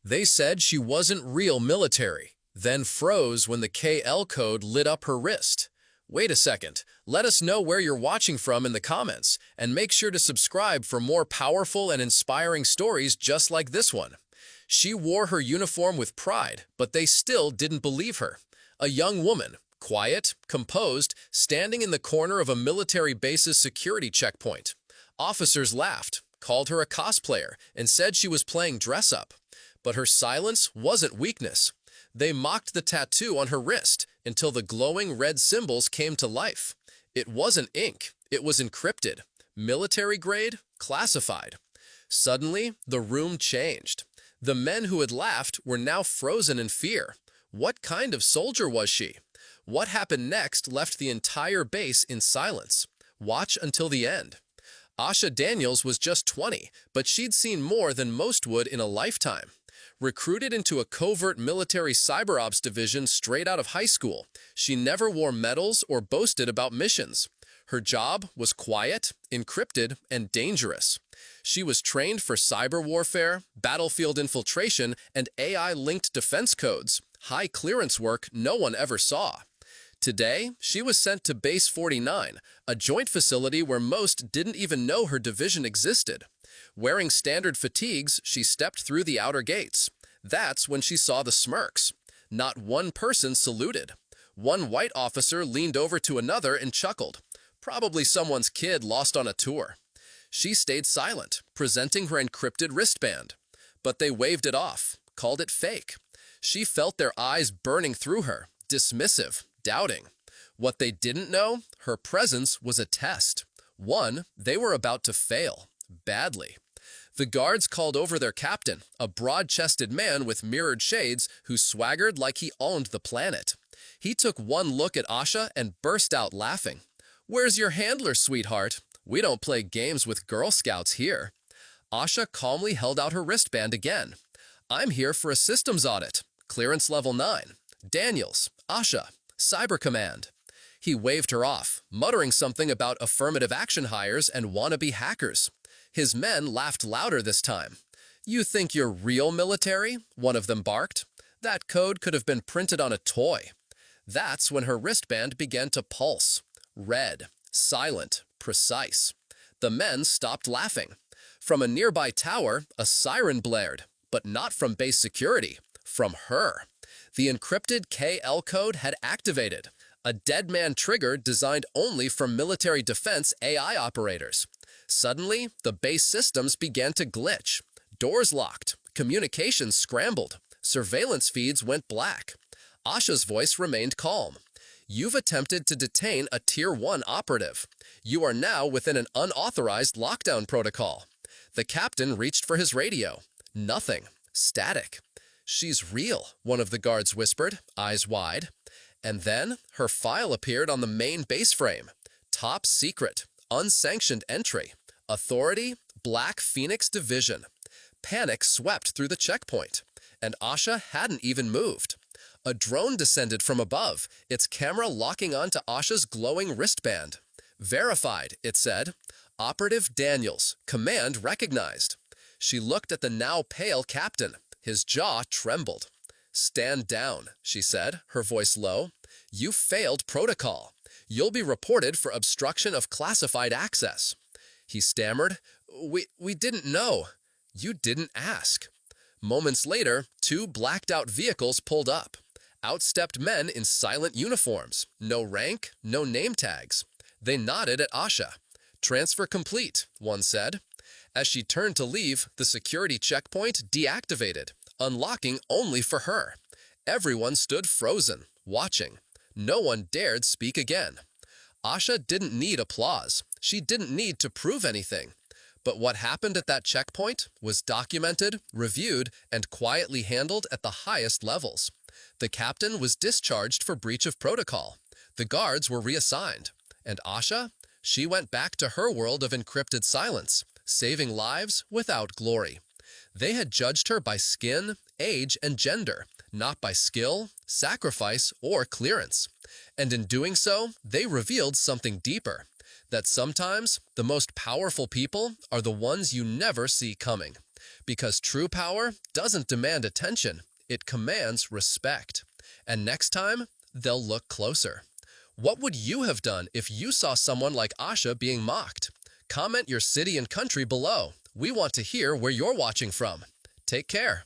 They said she wasn't real military, then froze when the KL code lit up her wrist. Wait a second, let us know where you're watching from in the comments, and make sure to subscribe for more powerful and inspiring stories just like this one. She wore her uniform with pride, but they still didn't believe her. A young woman, quiet, composed, standing in the corner of a military base's security checkpoint. Officers laughed, called her a cosplayer, and said she was playing dress-up. But her silence wasn't weakness. They mocked the tattoo on her wrist until the glowing red symbols came to life. It wasn't ink, it was encrypted. Military grade, classified. Suddenly, the room changed. The men who had laughed were now frozen in fear. What kind of soldier was she? What happened next left the entire base in silence. Watch until the end. Asha Daniels was just 20, but she'd seen more than most would in a lifetime. Recruited into a covert military cyber ops division straight out of high school, she never wore medals or boasted about missions. Her job was quiet, encrypted, and dangerous. She was trained for cyber warfare, battlefield infiltration, and AI-linked defense codes, high clearance work no one ever saw. Today, she was sent to Base 49, a joint facility where most didn't even know her division existed. Wearing standard fatigues, she stepped through the outer gates. That's when she saw the smirks. Not one person saluted. One white officer leaned over to another and chuckled. Probably someone's kid lost on a tour. She stayed silent, presenting her encrypted wristband. But they waved it off, called it fake. She felt their eyes burning through her, dismissive, doubting. What they didn't know, her presence was a test. One, they were about to fail, badly. The guards called over their captain, a broad-chested man with mirrored shades who swaggered like he owned the planet. He took one look at Asha and burst out laughing. "Where's your handler, sweetheart? We don't play games with Girl Scouts here." Asha calmly held out her wristband again. "I'm here for a systems audit. Clearance level 9. Daniels, Asha, Cyber Command." He waved her off, muttering something about affirmative action hires and wannabe hackers. His men laughed louder this time. "You think you're real military?" one of them barked. "That code could have been printed on a toy." That's when her wristband began to pulse. Red, silent, precise. The men stopped laughing. From a nearby tower, a siren blared, but not from base security, from her. The encrypted KL code had activated, a dead man trigger designed only for military defense AI operators. Suddenly, the base systems began to glitch. Doors locked, communications scrambled, surveillance feeds went black. Asha's voice remained calm. "You've attempted to detain a Tier 1 operative. You are now within an unauthorized lockdown protocol." The captain reached for his radio. Nothing. Static. "She's real," one of the guards whispered, eyes wide. And then her file appeared on the main base frame. Top secret, unsanctioned entry. Authority, Black Phoenix Division. Panic swept through the checkpoint, and Asha hadn't even moved. A drone descended from above, its camera locking onto Asha's glowing wristband. "Verified," it said. "Operative Daniels, command recognized." She looked at the now pale captain. His jaw trembled. "Stand down," she said, her voice low. "You failed protocol. You'll be reported for obstruction of classified access." He stammered, We didn't know." "You didn't ask." Moments later, 2 blacked-out vehicles pulled up. Out stepped men in silent uniforms. No rank, no name tags. They nodded at Asha. "Transfer complete," one said. As she turned to leave, the security checkpoint deactivated, unlocking only for her. Everyone stood frozen, watching. No one dared speak again. Asha didn't need applause. She didn't need to prove anything. But what happened at that checkpoint was documented, reviewed, and quietly handled at the highest levels. The captain was discharged for breach of protocol. The guards were reassigned. And Asha? She went back to her world of encrypted silence, saving lives without glory. They had judged her by skin, age, and gender, not by skill, sacrifice, or clearance. And in doing so, they revealed something deeper, that sometimes the most powerful people are the ones you never see coming. Because true power doesn't demand attention, it commands respect. And next time, they'll look closer. What would you have done if you saw someone like Asha being mocked? Comment your city and country below. We want to hear where you're watching from. Take care.